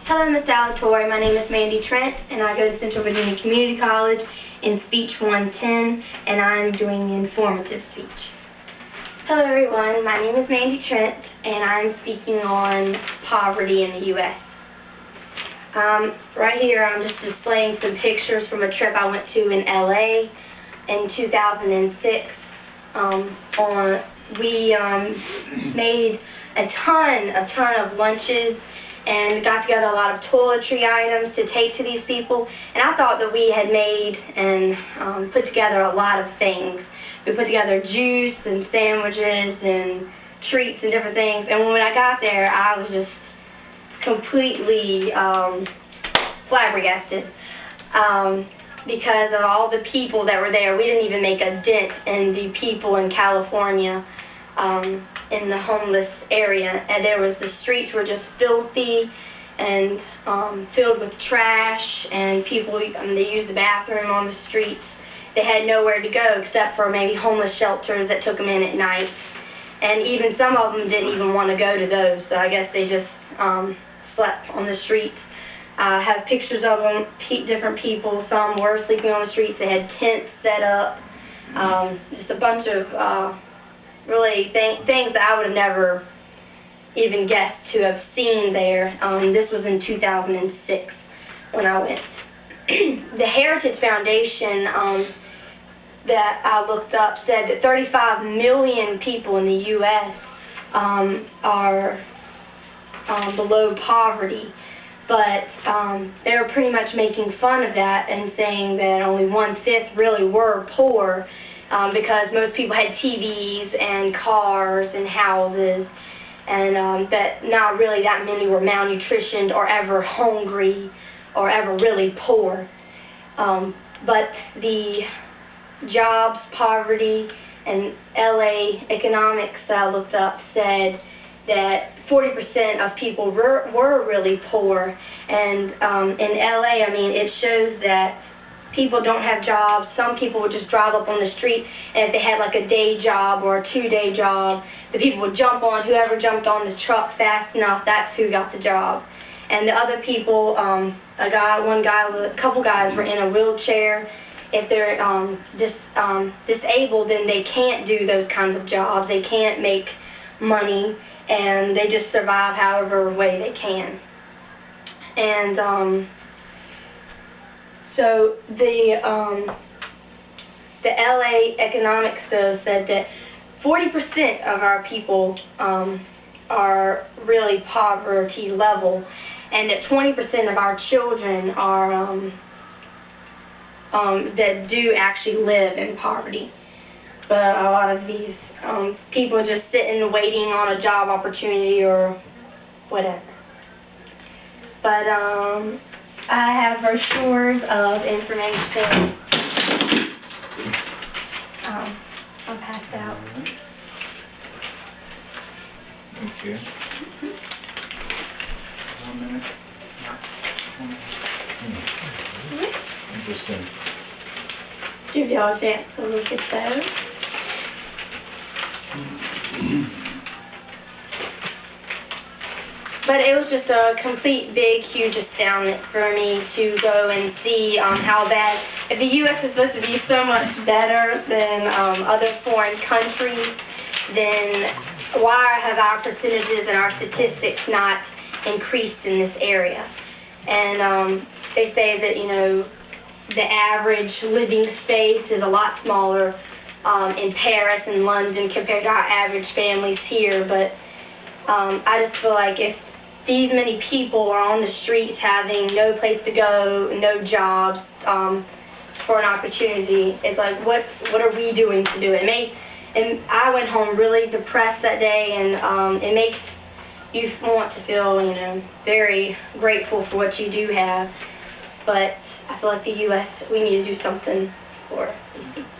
Hello, Ms. Alatorre. My name is Mandy Trent, and I go to Central Virginia Community College in Speech 110, and I'm doing the informative speech. Hello, everyone. My name is Mandy Trent, and I'm speaking on poverty in the U.S. Right here, I'm just displaying some pictures from a trip I went to in L.A. in 2006. We made a ton of lunches and got together a lot of toiletry items to take to these people. And I thought that we had made and put together a lot of things. We put together juice and sandwiches and treats and different things. And when I got there, I was just completely flabbergasted because of all the people that were there. We didn't even make a dent in the people in California. In the homeless area, and the streets were just filthy and filled with trash, and people, they used the bathroom on the streets. They had nowhere to go except for maybe homeless shelters that took them in at night, and even some of them didn't even want to go to those, so I guess they just slept on the streets. I have pictures of them, different people. Some were sleeping on the streets. They had tents set up, just a bunch of really things that I would have never even guessed to have seen there. This was in 2006 when I went. The Heritage Foundation that I looked up said that 35 million people in the U.S. Are below poverty, but they were pretty much making fun of that and saying that only 1/5 really were poor. Because most people had TVs and cars and houses, and that not really that many were malnutritioned or ever hungry or ever really poor. But the jobs, poverty, and LA economics that I looked up said that 40% of people were really poor. And in LA, I mean, it shows that people don't have jobs. Some people would just drive up on the street, and if they had like a day job or a 2-day job, the people would jump on, whoever jumped on the truck fast enough, that's who got the job. And the other people, a couple guys were in a wheelchair. If they're disabled, then they can't do those kinds of jobs. They can't make money, and they just survive however way they can. And so the LA economics said that 40% of our people are really poverty level, and that 20% of our children are that do actually live in poverty. But a lot of these people are just sitting waiting on a job opportunity or whatever. But I have brochures of information. I'll pass it out. Thank you. 1 minute. Interesting. Give y'all a chance to look at those. But it was just a complete, big, huge astoundment for me to go and see how bad. If the U.S. is supposed to be so much better than other foreign countries, then why have our percentages and our statistics not increased in this area? And they say that, you know, the average living space is a lot smaller in Paris and London compared to our average families here. But I just feel like if these many people are on the streets having no place to go, no jobs for an opportunity, it's like, what are we doing to do it? And I went home really depressed that day, and it makes you want to feel, you know, very grateful for what you do have. But I feel like the U.S., we need to do something for these people.